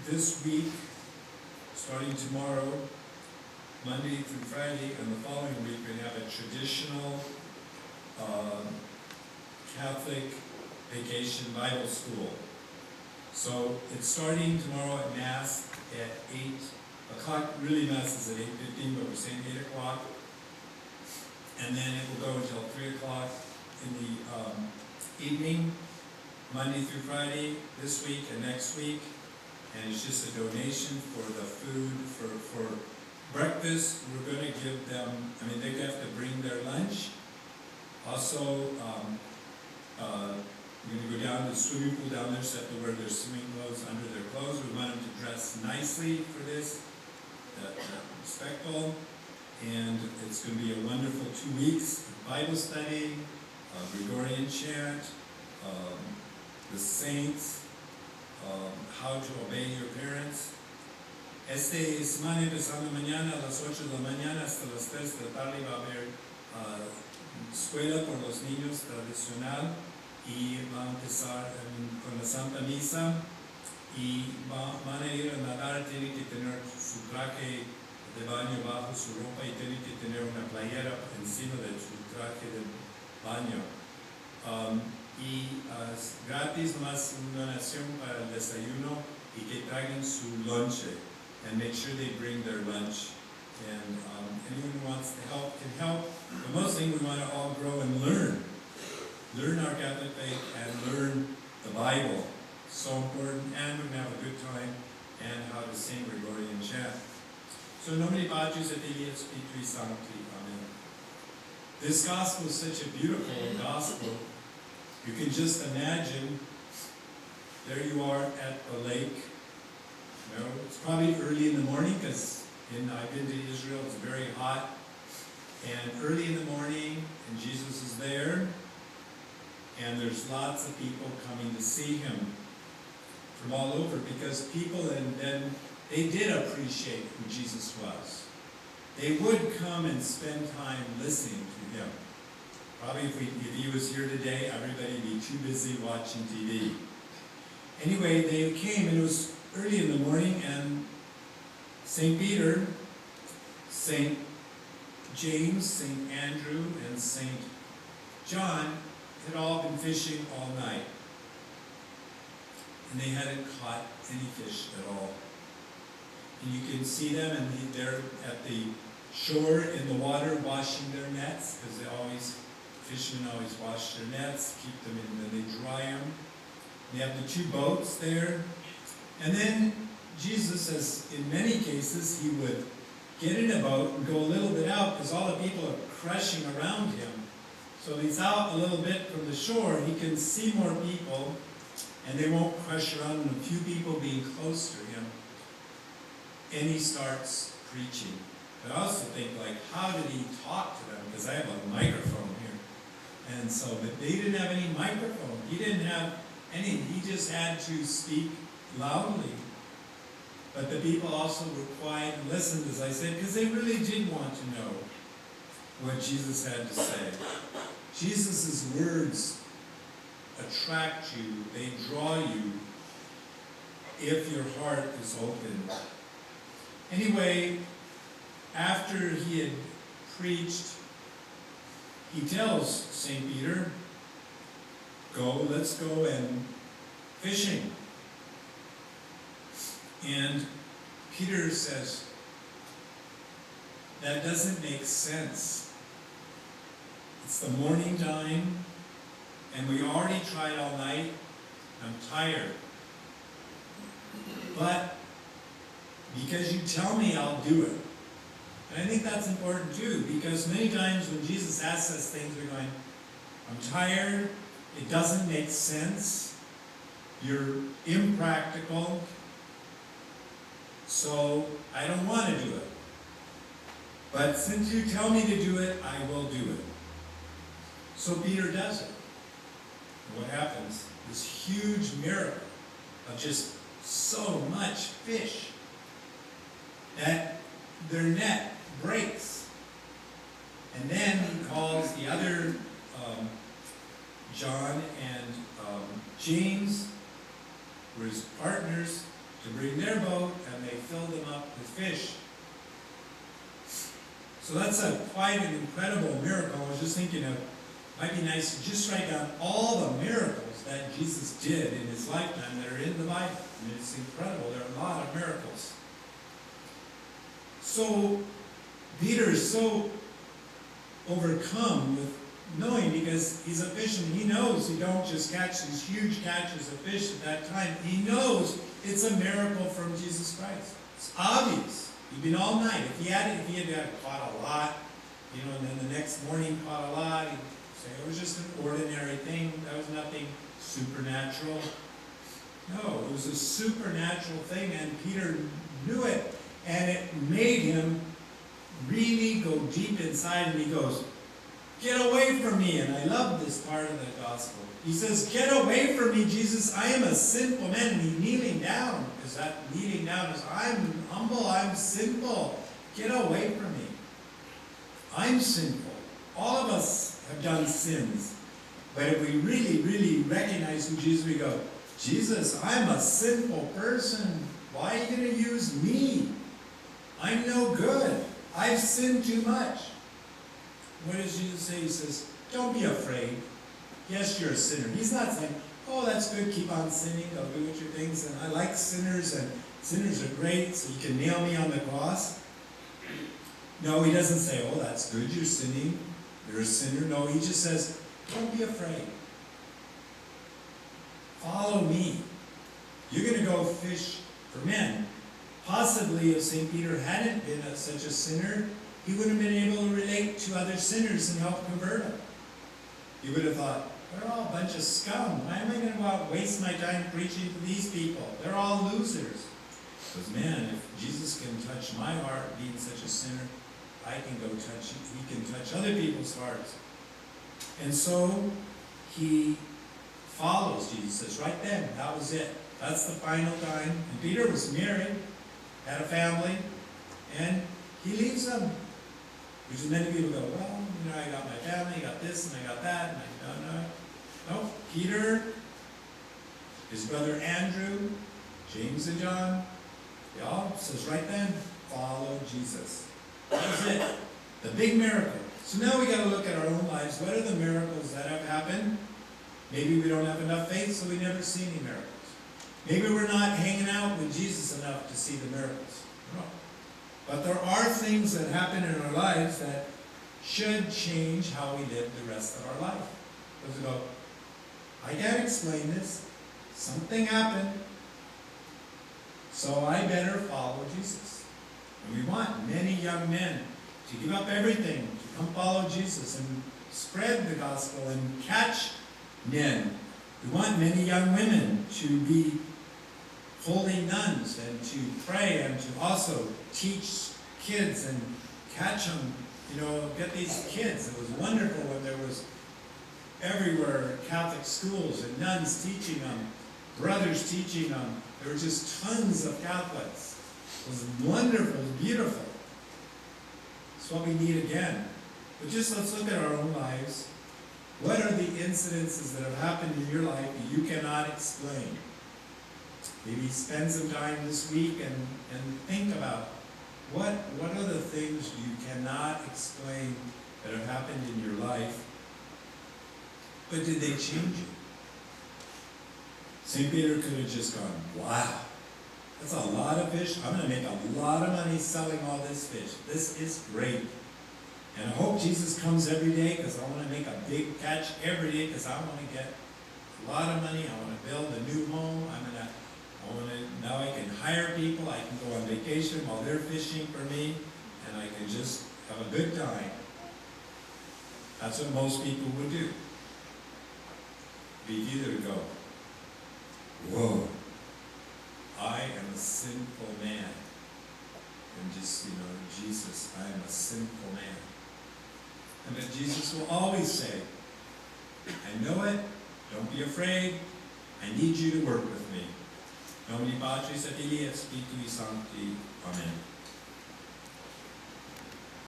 this week, starting tomorrow, Monday through Friday, and the following week, we're going to have a traditional Catholic vacation Bible school. So it's starting tomorrow at Mass at 8 o'clock. Really, Mass is at 8:15, but we're saying 8 o'clock. And then it will go until 3 o'clock in the evening, Monday through Friday, this week and next week. And it's just a donation for the food, for breakfast. We're going to give them, they have to bring their lunch. Also, we're going to go down to the swimming pool down there, so they have to wear their swimming clothes under their clothes. We want them to dress nicely for this, respectful. And it's going to be a wonderful 2 weeks of Bible study, Gregorian chant, the saints, how to obey your parents. Semana empezando mañana a las 8 de la mañana hasta las 3 de la tarde va a haber escuela por los niños tradicional y va a empezar con la Santa Misa y van a ir a nadar. Tienen que tener su traje de baño bajo su ropa y tienen que tener una playera encima de su traje de baño. Es gratis, más una donación para el desayuno y que traigan su lonche, and make sure they bring their lunch. And anyone who wants to help can help. But most thing, we want to all grow and learn our Catholic faith and learn the Bible. So important, and we're going to have a good time, and how to sing Gregorian chant. So, nomine Patris et Filii et Spiritui Sancti. Amen. This gospel is such a beautiful gospel. You can just imagine, there you are at the lake. It's probably early in the morning, because I've been to Israel, it's very hot. And early in the morning, and Jesus is there, and there's lots of people coming to see him from all over, because people, and then they did appreciate who Jesus was. They would come and spend time listening to him. Probably if he was here today, everybody would be too busy watching TV. Anyway, they came, and it was early in the morning, and St. Peter, St. James, St. Andrew, and St. John had all been fishing all night. And they hadn't caught any fish at all. And you can see them, and they're at the shore in the water washing their nets, because fishermen always wash their nets, keep them in, and they dry them. They have the 2 boats there. And then Jesus, as in many cases, he would get in a boat and go a little bit out, because all the people are crushing around him. So he's out a little bit from the shore. He can see more people, and they won't crush around him, a few people being close to him. And he starts preaching. But I also think, how did he talk to them? Because I have a microphone here. And so, but they didn't have any microphone. He didn't have any. He just had to speak loudly. But the people also were quiet and listened, as I said, because they really did want to know what Jesus had to say. Jesus' words attract you. They draw you if your heart is open. Anyway, after he had preached, he tells St. Peter, let's go and fishing. And Peter says, that doesn't make sense. It's the morning time, and we already tried all night. I'm tired. But because you tell me, I'll do it. And I think that's important too, because many times when Jesus asks us things, we're going, I'm tired, it doesn't make sense, you're impractical, so I don't want to do it. But since you tell me to do it, I will do it. So Peter does it. And what happens? This huge miracle of just so much fish that their net breaks. And then he calls the other John and James, were his partners, to bring their boat, and they filled them up with fish. So that's quite an incredible miracle. I was just thinking it might be nice to just write down all the miracles that Jesus did in his lifetime that are in the Bible. I mean, it's incredible. There are a lot of miracles. So Peter is so overcome with knowing, because he's a fisherman. He knows you don't just catch these huge catches of fish at that time. He knows it's a miracle from Jesus Christ. It's obvious. He'd been all night. If he had caught a lot, and then the next morning caught a lot, he'd say it was just an ordinary thing. That was nothing supernatural. No, it was a supernatural thing, and Peter knew it, and it made him really go deep inside, and he goes, "Get away from me." And I love this part of the gospel. He says, "Get away from me, Jesus. I am a sinful man." And he's kneeling down, because that kneeling down is, I'm humble, I'm sinful. Get away from me. I'm sinful. All of us have done sins. But if we really, really recognize who Jesus is, we go, "Jesus, I'm a sinful person. Why are you going to use me? I'm no good. I've sinned too much." What does Jesus say? He says, "Don't be afraid. Yes, you're a sinner." He's not saying, "Oh, that's good, keep on sinning, I'll do what your things, and I like sinners, and sinners are great, so you can nail me on the cross." No, he doesn't say, "Oh, that's good, you're sinning, you're a sinner." No, he just says, "Don't be afraid. Follow me. You're going to go fish for men." Possibly if St. Peter hadn't been such a sinner, he wouldn't have been able to relate to other sinners and help convert them. He would have thought, "They're all a bunch of scum. Why am I going to go out and waste my time preaching to these people? They're all losers." Because, man, if Jesus can touch my heart being such a sinner, I can go touch, he can touch other people's hearts. And so he follows Jesus right then. That was it. That's the final time. And Peter was married, had a family, and he leaves them. Which many people go, "Well, I got my family, I got this, and I got that," and no. Peter, his brother Andrew, James and John, they all says right then, "Follow Jesus." That was it. The big miracle. So now we got to look at our own lives. What are the miracles that have happened? Maybe we don't have enough faith, so we never see any miracles. Maybe we're not hanging out with Jesus enough to see the miracles. No. But there are things that happen in our lives that should change how we live the rest of our life. Because we go, "I can't explain this. Something happened. So I better follow Jesus." And we want many young men to give up everything, to come follow Jesus and spread the gospel and catch men. We want many young women to be holy nuns and to pray and to also teach kids and catch them, get these kids. It was wonderful when there was everywhere Catholic schools and nuns teaching them, brothers teaching them. There were just tons of Catholics. It was wonderful, it was beautiful. It's what we need again. But just let's look at our own lives. What are the incidences that have happened in your life that you cannot explain? Maybe spend some time this week and think about what are the things you cannot explain that have happened in your life, but did they change you? St. Peter could have just gone, "Wow, that's a lot of fish. I'm going to make a lot of money selling all this fish. This is great. And I hope Jesus comes every day, because I want to make a big catch every day, because I want to get a lot of money. I want to build a new home. Now I can hire people. I can go on vacation while they're fishing for me, and I can just have a good time." That's what most people would do. Be either to go, "Whoa, I am a sinful man." And just, "Jesus, I am a sinful man." And that Jesus will always say, "I know it. Don't be afraid. I need you to work with me." Nomini Patris et Filii et Spiritui Sancti. Amen.